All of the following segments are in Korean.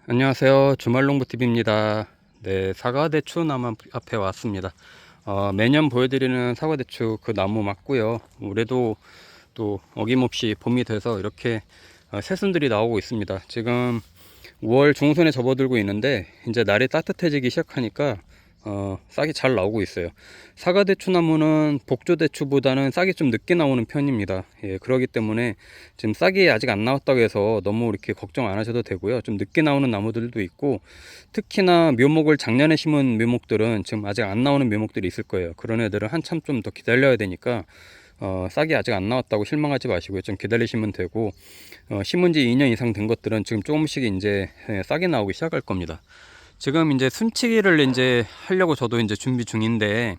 안녕하세요. 주말농부TV입니다. 네, 사과대추 나무 앞에 왔습니다. 매년 보여드리는 사과대추 그 나무 맞고요. 올해도 또 어김없이 봄이 돼서 이렇게 새순들이 나오고 있습니다. 지금 5월 중순에 접어들고 있는데 이제 날이 따뜻해지기 시작하니까 싹이 잘 나오고 있어요. 사과대추 나무는 복조대추보다는 싹이 좀 늦게 나오는 편입니다. 예, 그러기 때문에 지금 싹이 아직 안 나왔다고 해서 너무 이렇게 걱정 안 하셔도 되고요. 좀 늦게 나오는 나무들도 있고, 특히나 묘목을 작년에 심은 묘목들은 지금 아직 안 나오는 묘목들이 있을 거예요. 그런 애들은 한참 좀 더 기다려야 되니까 싹이 아직 안 나왔다고 실망하지 마시고요. 좀 기다리시면 되고, 심은 지 2년 이상 된 것들은 지금 조금씩 이제 싹이 나오기 시작할 겁니다. 지금 이제 순치기를 이제 하려고 저도 이제 준비 중인데,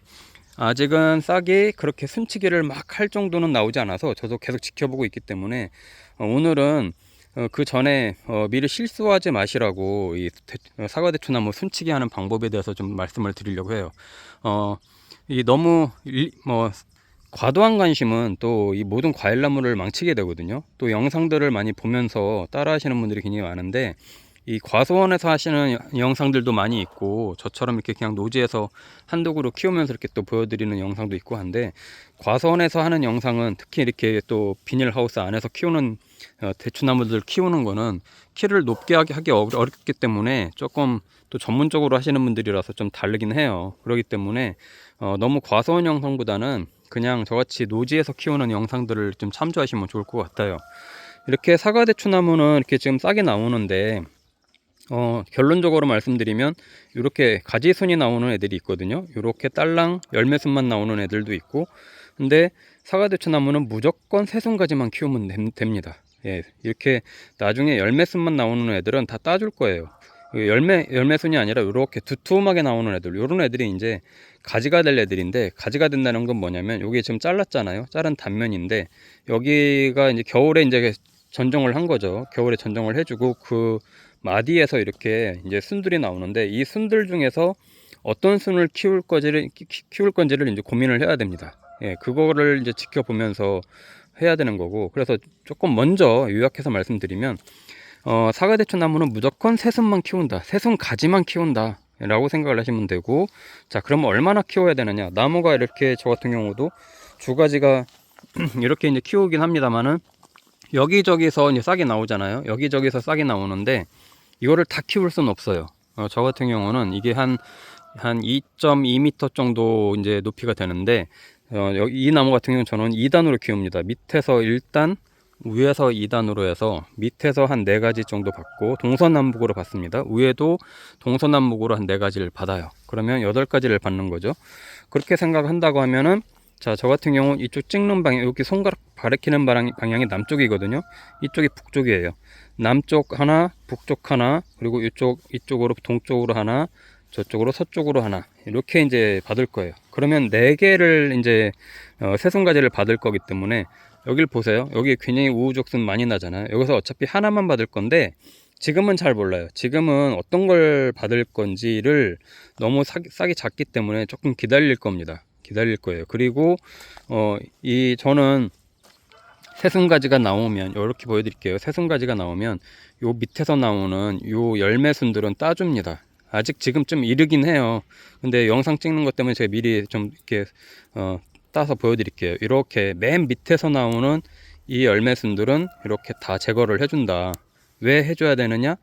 아직은 싹이 그렇게 순치기를 막 할 정도는 나오지 않아서 저도 계속 지켜보고 있기 때문에 오늘은 그 전에 미리 실수하지 마시라고 이 사과대추나무 순치기 하는 방법에 대해서 좀 말씀을 드리려고 해요. 이 너무 뭐 과도한 관심은 또 이 모든 과일나무를 망치게 되거든요. 또 영상들을 많이 보면서 따라 하시는 분들이 굉장히 많은데, 이 과수원에서 하시는 영상들도 많이 있고, 저처럼 이렇게 그냥 노지에서 한두 그루 키우면서 이렇게 또 보여드리는 영상도 있고 한데, 과수원에서 하는 영상은 특히 이렇게 또 비닐하우스 안에서 키우는 대추나무들 키우는 거는 키를 높게 하기 어렵기 때문에 조금 또 전문적으로 하시는 분들이라서 좀 다르긴 해요. 그렇기 때문에 너무 과수원 영상보다는 그냥 저같이 노지에서 키우는 영상들을 좀 참조하시면 좋을 것 같아요. 이렇게 사과대추나무는 이렇게 지금 싹이 나오는데, 결론적으로 말씀드리면 이렇게 가지순이 나오는 애들이 있거든요. 이렇게 딸랑 열매순만 나오는 애들도 있고, 근데 사과대추 나무는 무조건 새순가지만 키우면 됩니다. 예, 이렇게 나중에 열매순만 나오는 애들은 다 따줄 거예요. 열매순이 아니라 이렇게 두툼하게 나오는 애들, 이런 애들이 이제 가지가 될 애들인데, 가지가 된다는 건 뭐냐면, 여기 지금 잘랐잖아요. 자른 단면인데, 여기가 이제 겨울에 이제 전정을 한 거죠. 겨울에 전정을 해주고, 그 마디에서 이렇게 이제 순들이 나오는데, 이 순들 중에서 어떤 순을 키울 건지를 이제 고민을 해야 됩니다. 예, 그거를 이제 지켜보면서 해야 되는 거고, 그래서 조금 먼저 요약해서 말씀드리면, 사과대추 나무는 무조건 새순만 키운다, 새순 가지만 키운다 라고 생각을 하시면 되고, 자, 그러면 얼마나 키워야 되느냐. 나무가 이렇게 저 같은 경우도 두 가지가 이렇게 이제 키우긴 합니다만은, 여기저기서 이제 싹이 나오잖아요. 여기저기서 싹이 나오는데, 이거를 다 키울 수는 없어요. 저 같은 경우는 이게 한 2.2m 정도 이제 높이가 되는데, 이 나무 같은 경우는 저는 2단으로 키웁니다. 밑에서 1단, 위에서 2단으로 해서 밑에서 한 4가지 정도 받고, 동서남북으로 받습니다. 위에도 동서남북으로 한 4가지를 받아요. 그러면 8가지를 받는 거죠. 그렇게 생각한다고 하면은, 자, 저 같은 경우는 이쪽 찍는 방향, 여기 손가락 가리키는 방향이 남쪽이거든요. 이쪽이 북쪽이에요. 남쪽 하나, 북쪽 하나, 그리고 이쪽으로 동쪽으로 하나, 저쪽으로 서쪽으로 하나, 이렇게 이제 받을 거예요. 그러면 4개를 이제 새순가지를 받을 거기 때문에, 여길 보세요. 여기 굉장히 우후죽순 많이 나잖아요. 여기서 어차피 하나만 받을 건데, 지금은 잘 몰라요. 지금은 어떤 걸 받을 건지를 너무 싹이 작기 때문에 조금 기다릴 겁니다. 기다릴 거예요. 그리고 저는 새순가지가 나오면 이렇게 보여드릴게요. 새순가지가 나오면 요 밑에서 나오는 요 열매순들은 따줍니다. 아직 지금 좀 이르긴 해요. 근데 영상 찍는 것 때문에 제가 미리 좀 이렇게 따서 보여드릴게요. 이렇게 맨 밑에서 나오는 이 열매순들은 이렇게 다 제거를 해준다. 왜 해줘야 되느냐?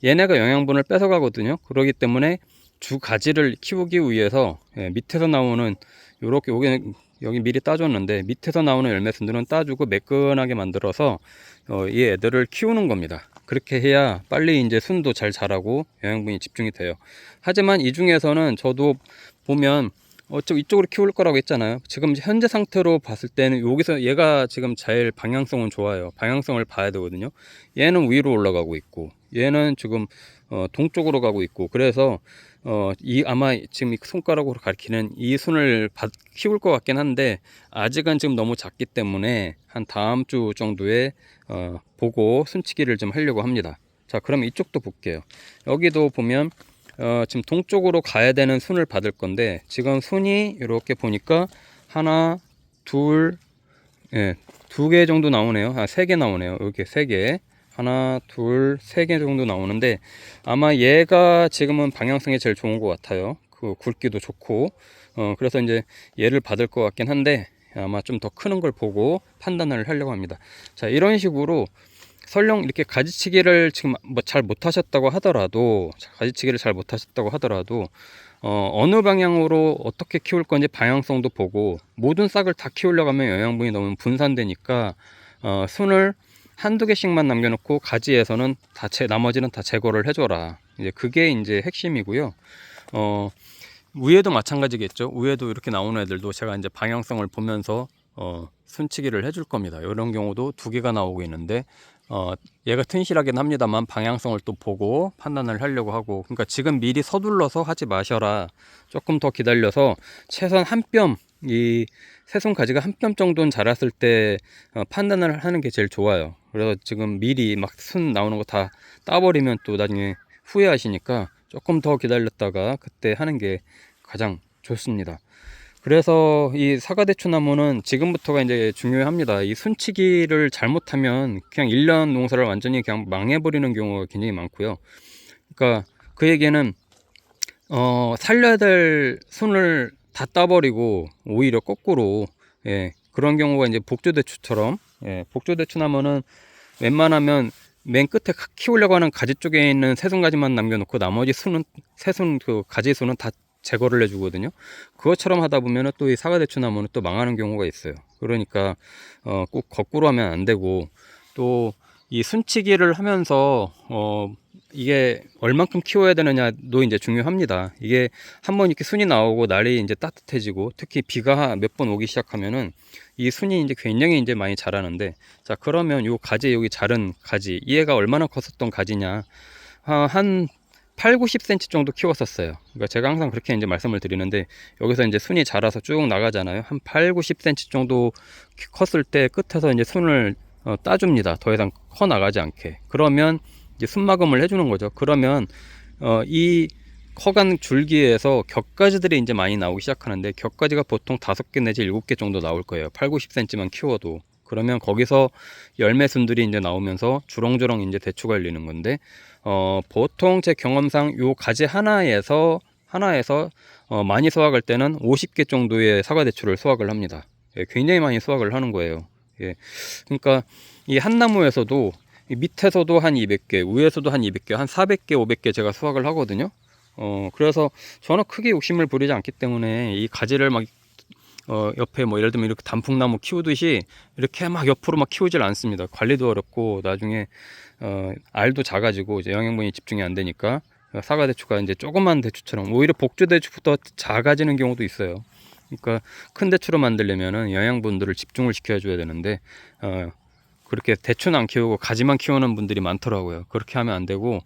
얘네가 영양분을 뺏어가거든요. 그렇기 때문에 주 가지를 키우기 위해서 밑에서 나오는 요렇게 여기 미리 따줬는데, 밑에서 나오는 열매순들은 따주고 매끈하게 만들어서 이 애들을 키우는 겁니다. 그렇게 해야 빨리 이제 순도 잘 자라고 영양분이 집중이 돼요. 하지만 이 중에서는 저도 보면 이쪽으로 키울 거라고 했잖아요. 지금 현재 상태로 봤을 때는 여기서 얘가 지금 제일 방향성은 좋아요. 방향성을 봐야 되거든요. 얘는 위로 올라가고 있고, 얘는 지금 동쪽으로 가고 있고, 그래서 아마 지금 이 손가락으로 가리키는 이 순을 키울 것 같긴 한데, 아직은 지금 너무 작기 때문에 한 다음 주 정도에 보고 순치기를 좀 하려고 합니다. 자, 그럼 이쪽도 볼게요. 여기도 보면 지금 동쪽으로 가야 되는 순을 받을 건데, 지금 순이 이렇게 보니까 하나, 둘, 예, 2개 정도 나오네요. 3개 나오네요. 이렇게 3개. 하나, 둘, 세 개 정도 나오는데 아마 얘가 지금은 방향성이 제일 좋은 것 같아요. 그 굵기도 좋고 그래서 이제 얘를 받을 것 같긴 한데 아마 좀 더 크는 걸 보고 판단을 하려고 합니다. 자, 이런 식으로 설령 이렇게 가지치기를 지금 뭐 잘 못하셨다고 하더라도 어느 방향으로 어떻게 키울 건지 방향성도 보고 모든 싹을 다 키우려고 하면 영양분이 너무 분산되니까 순을 한두 개씩만 남겨놓고 가지에서는 나머지는 다 제거를 해줘라. 이제 그게 이제 핵심이고요. 우에도 마찬가지겠죠. 우에도 이렇게 나오는 애들도 제가 이제 방향성을 보면서 순치기를 해줄 겁니다. 이런 경우도 두 개가 나오고 있는데 얘가 튼실하긴 합니다만 방향성을 또 보고 판단을 하려고 하고, 그러니까 지금 미리 서둘러서 하지 마셔라. 조금 더 기다려서 최소한 한 뼘, 이 새순 가지가 한 뼘 정도는 자랐을 때 판단을 하는 게 제일 좋아요. 그래서 지금 미리 막 순 나오는 거 다 따버리면 또 나중에 후회하시니까 조금 더 기다렸다가 그때 하는 게 가장 좋습니다. 그래서 이 사과대추나무는 지금부터가 이제 중요합니다. 이 순치기를 잘못하면 그냥 1년 농사를 완전히 그냥 망해버리는 경우가 굉장히 많고요. 그러니까 그 얘기는 살려야 될 순을 다 따버리고 오히려 거꾸로, 예, 그런 경우가 이제 복조대추처럼, 예, 복조대추나무는 웬만하면 맨 끝에 키우려고 하는 가지 쪽에 있는 새순 가지만 남겨놓고 나머지 순은 새순 그 가지 순은 다 제거를 해주거든요. 그것처럼 하다 보면 또 이 사과대추나무는 또 망하는 경우가 있어요. 그러니까 꼭 거꾸로 하면 안 되고, 또 이 순치기를 하면서 이게 얼만큼 키워야 되느냐도 이제 중요합니다. 이게 한번 이렇게 순이 나오고 날이 이제 따뜻해지고 특히 비가 몇 번 오기 시작하면은 이 순이 이제 굉장히 이제 많이 자라는데, 자, 그러면 요 가지, 여기 자른 가지, 얘가 얼마나 컸었던 가지냐, 한 8, 90cm 정도 키웠었어요. 그러니까 제가 항상 그렇게 이제 말씀을 드리는데, 여기서 이제 순이 자라서 쭉 나가잖아요. 한 8, 90cm 정도 컸을 때 끝에서 이제 순을 따줍니다. 더 이상 커 나가지 않게. 그러면 이제 순마금을 해주는 거죠. 그러면 이 커간 줄기에서 격가지들이 이제 많이 나오기 시작하는데, 격가지가 보통 5개 내지 7개 정도 나올 거예요. 8, 90cm만 키워도. 그러면 거기서 열매순들이 이제 나오면서 주렁주렁 이제 대추가 열리는 건데, 보통 제 경험상 요 가지 하나에서 많이 수확할 때는 50개 정도의 사과대추를 수확을 합니다. 예, 굉장히 많이 수확을 하는 거예요. 예, 그러니까 이 한 나무에서도 밑에서도 한 200개, 위에서도 한 200개, 한 400개, 500개 제가 수확을 하거든요. 그래서 저는 크게 욕심을 부리지 않기 때문에 이 가지를 막 옆에 뭐 예를 들면 이렇게 단풍나무 키우듯이 이렇게 막 옆으로 막 키우질 않습니다. 관리도 어렵고 나중에 알도 작아지고 이제 영양분이 집중이 안 되니까 사과대추가 이제 조그만 대추처럼 오히려 복주대추부터 작아지는 경우도 있어요. 그러니까 큰 대추로 만들려면은 영양분들을 집중을 시켜줘야 되는데 그렇게 대추는 안 키우고 가지만 키우는 분들이 많더라고요. 그렇게 하면 안 되고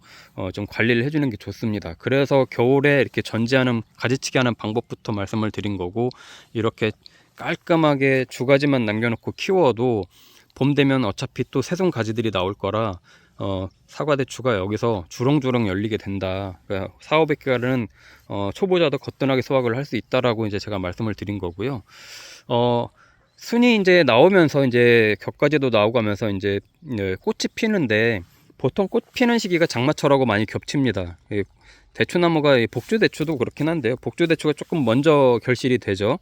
좀 관리를 해주는 게 좋습니다. 그래서 겨울에 이렇게 전지하는, 가지치기 하는 방법부터 말씀을 드린 거고, 이렇게 깔끔하게 주가지만 남겨놓고 키워도 봄 되면 어차피 또 새순 가지들이 나올 거라 사과대추가 여기서 주렁주렁 열리게 된다. 그러니까 4, 500개는 초보자도 거뜬하게 수확을 할 수 있다라고 이제 제가 말씀을 드린 거고요. 순이 이제 나오면서 이제 격가지도 나오고 하면서 이제 꽃이 피는데, 보통 꽃 피는 시기가 장마철하고 많이 겹칩니다. 대추나무가 복주대추도 그렇긴 한데요. 복주대추가 조금 먼저 결실이 되죠.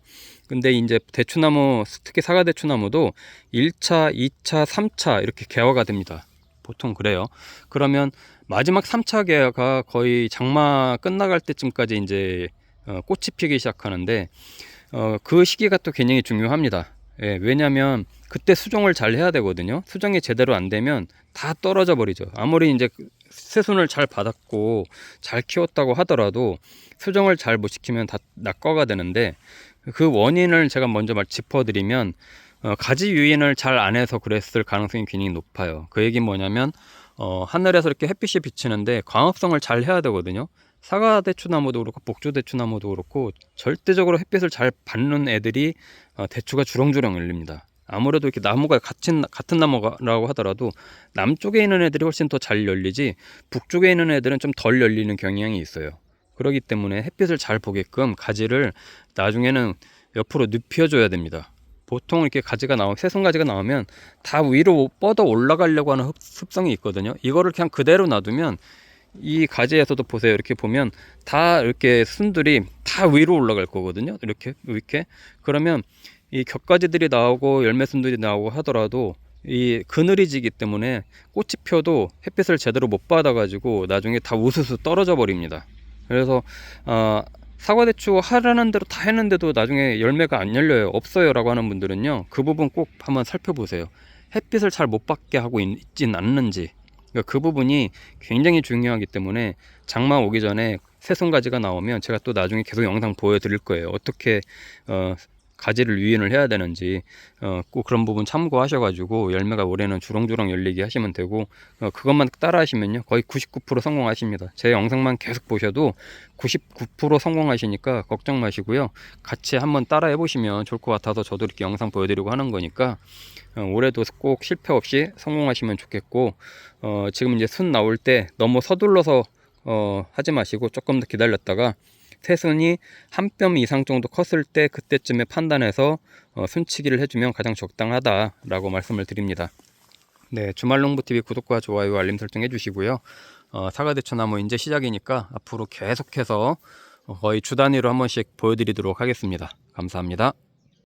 근데 이제 대추나무, 특히 사과대추나무도 1차, 2차, 3차 이렇게 개화가 됩니다. 보통 그래요. 그러면 마지막 3차 개화가 거의 장마 끝나갈 때쯤까지 이제 꽃이 피기 시작하는데, 그 시기가 또 굉장히 중요합니다. 예, 왜냐면 그때 수정을 잘 해야 되거든요. 수정이 제대로 안 되면 다 떨어져 버리죠. 아무리 이제 새순을 잘 받았고 잘 키웠다고 하더라도 수정을 잘 못 시키면 다 낙과가 되는데, 그 원인을 제가 먼저 짚어드리면 가지 유인을 잘 안 해서 그랬을 가능성이 굉장히 높아요. 그 얘기는 뭐냐면 하늘에서 이렇게 햇빛이 비치는데 광합성을 잘 해야 되거든요. 사과대추나무도 그렇고 복주대추나무도 그렇고 절대적으로 햇빛을 잘 받는 애들이 대추가 주렁주렁 열립니다. 아무래도 이렇게 나무가 같은 나무라고 하더라도 남쪽에 있는 애들이 훨씬 더 잘 열리지 북쪽에 있는 애들은 좀 덜 열리는 경향이 있어요. 그렇기 때문에 햇빛을 잘 보게끔 가지를 나중에는 옆으로 눕혀줘야 됩니다. 보통 이렇게 가지가 새순 가지가 나오면 다 위로 뻗어 올라가려고 하는 습성이 있거든요. 이거를 그냥 그대로 놔두면 이 가지에서도 보세요. 이렇게 보면 다 이렇게 순들이 다 위로 올라갈 거거든요. 이렇게 그러면 이 격가지들이 나오고 열매순들이 나오고 하더라도 이 그늘이 지기 때문에 꽃이 펴도 햇빛을 제대로 못 받아 가지고 나중에 다 우수수 떨어져 버립니다. 그래서 사과대추 하라는 대로 다 했는데도 나중에 열매가 안 열려요, 없어요 라고 하는 분들은요, 그 부분 꼭 한번 살펴보세요. 햇빛을 잘 못 받게 하고 있진 않는지. 그러니까 그 부분이 굉장히 중요하기 때문에 장마 오기 전에 새순가지가 나오면 제가 또 나중에 계속 영상 보여드릴 거예요. 어떻게 가지를 유인을 해야 되는지 꼭 그런 부분 참고하셔가지고 열매가 올해는 주렁주렁 열리게 하시면 되고, 그것만 따라 하시면요 거의 99% 성공하십니다. 제 영상만 계속 보셔도 99% 성공하시니까 걱정 마시고요, 같이 한번 따라 해보시면 좋을 것 같아서 저도 이렇게 영상 보여드리고 하는 거니까 올해도 꼭 실패 없이 성공하시면 좋겠고, 지금 이제 순 나올 때 너무 서둘러서 하지 마시고 조금 더 기다렸다가 새순이 한 뼘 이상 정도 컸을 때 그때쯤에 판단해서 순치기를 해주면 가장 적당하다라고 말씀을 드립니다. 네, 주말농부TV 구독과 좋아요, 알림 설정 해주시고요. 사과대추나무 이제 시작이니까 앞으로 계속해서 거의 주 단위로 한 번씩 보여드리도록 하겠습니다. 감사합니다.